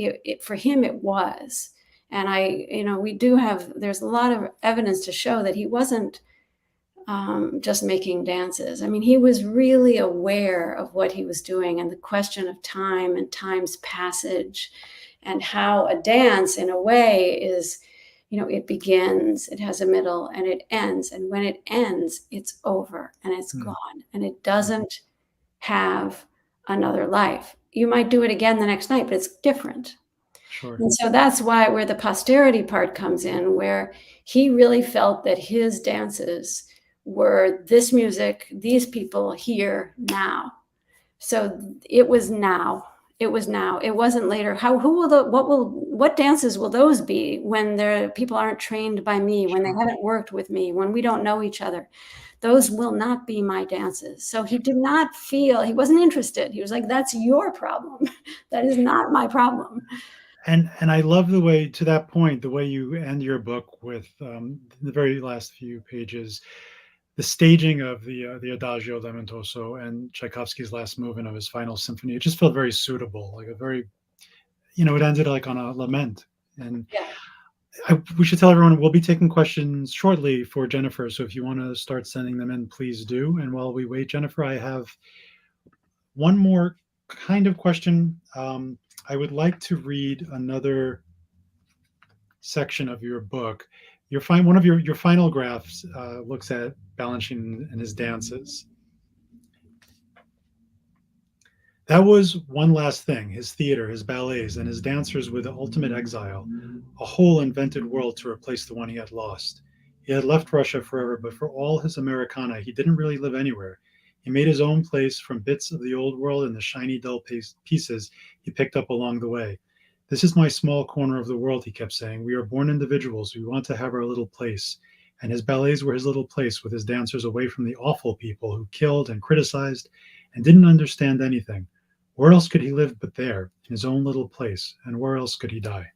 for him it was. And there's a lot of evidence to show that he wasn't just making dances. I mean, he was really aware of what he was doing and the question of time and time's passage, and how a dance, in a way, is, you know, it begins, it has a middle, and it ends. And when it ends, it's over and it's gone, and it doesn't have another life. You might do it again the next night, but it's different. Sure. And so that's where the posterity part comes in, where he really felt that his dances were this music, these people here now. So it was now. It was now. It wasn't later. What dances will those be when the people aren't trained by me, when they haven't worked with me, when we don't know each other? Those will not be my dances. So he did not feel, he wasn't interested. He was like, that's your problem. That is not my problem. And I love the way, to that point, the way you end your book with the very last few pages, the staging of the Adagio Lamentoso and Tchaikovsky's last movement of his final symphony. It just felt very suitable, like a very, you know, it ended like on a lament. And we should tell everyone we'll be taking questions shortly for Jennifer. So if you want to start sending them in, please do. And while we wait, Jennifer, I have one more kind of question. I would like to read another section of your book. One of your final graphs looks at Balanchine and his dances. That was one last thing: his theater, his ballets, and his dancers with the ultimate exile, a whole invented world to replace the one he had lost. He had left Russia forever, but for all his Americana, he didn't really live anywhere. He made his own place from bits of the old world and the shiny, dull pieces he picked up along the way. This is my small corner of the world, he kept saying. We are born individuals. We want to have our little place. And his ballets were his little place, with his dancers away from the awful people who killed and criticized and didn't understand anything. Where else could he live but there, in his own little place? And where else could he die?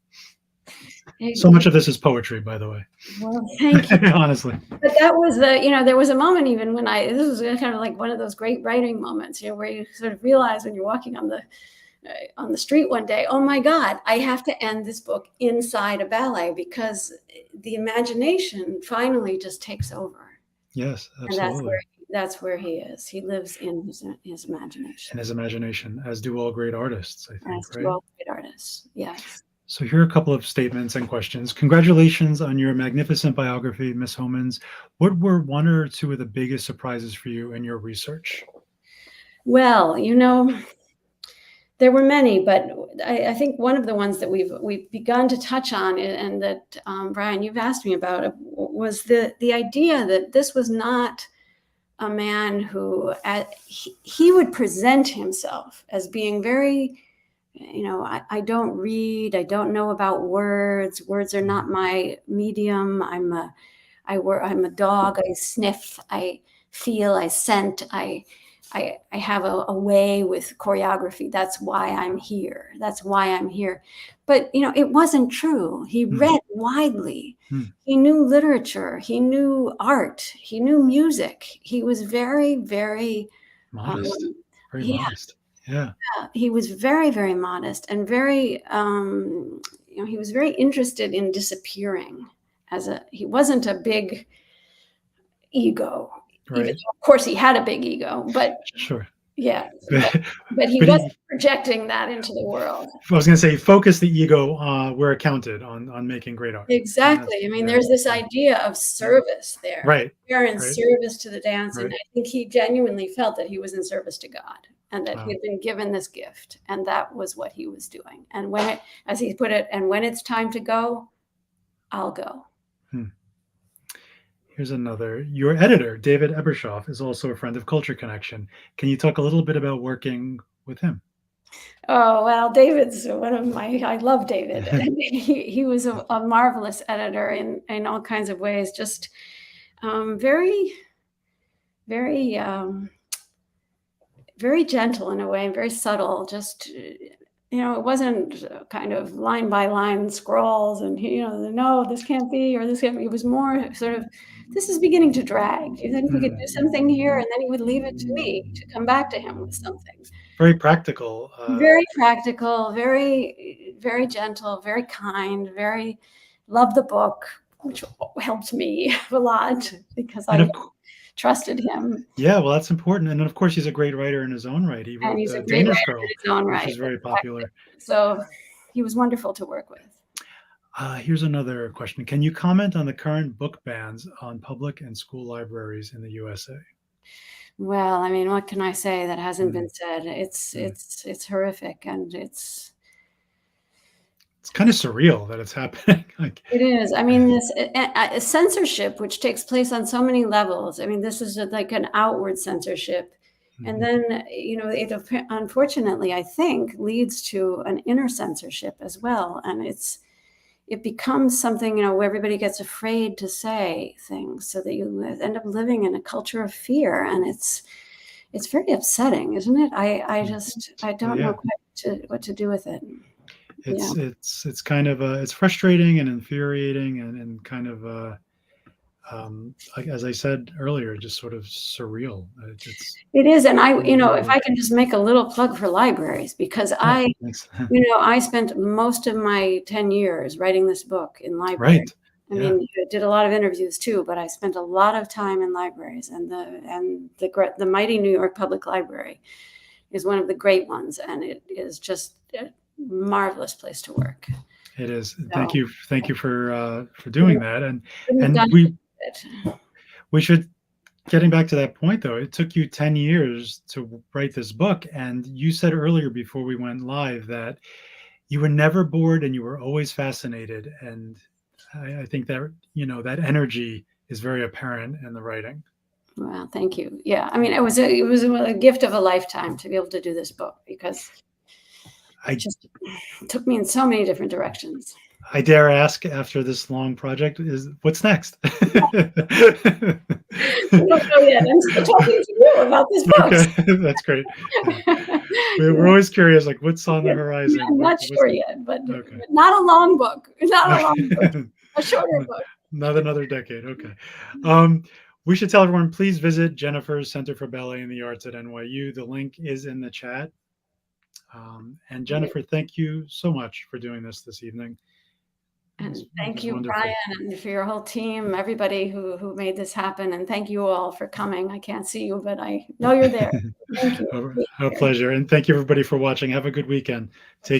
So much of this is poetry, by the way. Well, thank you. Honestly. But that was there was a moment even when this was kind of like one of those great writing moments, you know, where you sort of realize when you're walking on the street one day, oh my God, I have to end this book inside a ballet, because the imagination finally just takes over. Yes, absolutely. And that's where he is. He lives in his imagination. In his imagination, as do all great artists, I think, as do all great artists, yes. So here are a couple of statements and questions. Congratulations on your magnificent biography, Miss Homans. What were one or two of the biggest surprises for you in your research? Well, you know, there were many, but I think one of the ones that we've begun to touch on, and that Brian, you've asked me about, was the idea that this was not a man who he would present himself as being very, you know, I don't read, I don't know about words. Words are not my medium. I'm a dog. I sniff. I feel. I scent. I have a way with choreography. That's why I'm here. That's why I'm here. But, you know, it wasn't true. He read widely. He knew literature. He knew art. He knew music. He was very, very modest. Modest. Yeah. He was very, very modest and very, you know, he was very interested in disappearing. He wasn't a big ego. Right. Even though, of course, he had a big ego, but sure. Yeah, but he wasn't projecting that into the world. I was going to say, focus the ego where it counted on making great art. Exactly. I mean, there's this idea of service there. Right. We're in service to the dance, and I think he genuinely felt that he was in service to God. and that Wow. he had been given this gift, and that was what he was doing. And when it, as he put it, and when it's time to go, I'll go. Here's another. Your editor, David Ebershoff, is also a friend of Culture Connection. Can you talk a little bit about working with him? Oh, well, David's one of my, I love David. And he was a marvelous editor in all kinds of ways, just very, very, very gentle in a way, and very subtle. Just, it wasn't kind of line by line scrolls and, no, this can't be, or this can't be. It was more sort of, this is beginning to drag. Do you think we could do something here? And then he would leave it to me to come back to him with something. Very practical. Very practical, very, very gentle, very kind, very loved the book, which helped me a lot because I trusted him. Yeah, well, that's important. And then, of course, he's a great writer in his own right. He wrote And he's a great Danish writer Girl, in his own right. which is very popular. So he was wonderful to work with. Here's another question. Can you comment on the current book bans on public and school libraries in the USA? Well, I mean, what can I say that hasn't been said? It's horrific, and it's kind of surreal that it's happening. It is. I mean, this censorship, which takes place on so many levels. I mean, this is like an outward censorship, and then it unfortunately, I think, leads to an inner censorship as well, and it becomes something, where everybody gets afraid to say things, so that you end up living in a culture of fear. And it's very upsetting, isn't it? I don't know quite what to do with it. It's kind of it's frustrating and infuriating and kind of like, as I said earlier, just sort of surreal. It is. And if I can just make a little plug for libraries, because I spent most of my 10 years writing this book in libraries. Right. I mean, I did a lot of interviews too, but I spent a lot of time in libraries, and the mighty New York Public Library is one of the great ones, and it is just a marvelous place to work. It is. So, thank you for doing that, and we should, getting back to that point though, it took you 10 years to write this book, and you said earlier before we went live that you were never bored and you were always fascinated, and I think that that energy is very apparent in the writing. Well, thank you. Yeah, I mean, it was a gift of a lifetime to be able to do this book, because it just took me in so many different directions. I dare ask, after this long project, is what's next? I don't know yet. I'm still talking to you about this book. Okay, that's great. We're always curious, like, what's on the horizon? I'm not sure yet, but not a long book. Not a long book. A shorter book. Not another decade. Okay. We should tell everyone, please visit Jennifer's Center for Ballet and the Arts at NYU. The link is in the chat. And Jennifer, thank you so much for doing this evening. And thank you, Brian, and for your whole team, everybody who made this happen. And thank you all for coming. I can't see you, but I know you're there. Thank you. Our pleasure. And thank you, everybody, for watching. Have a good weekend. Take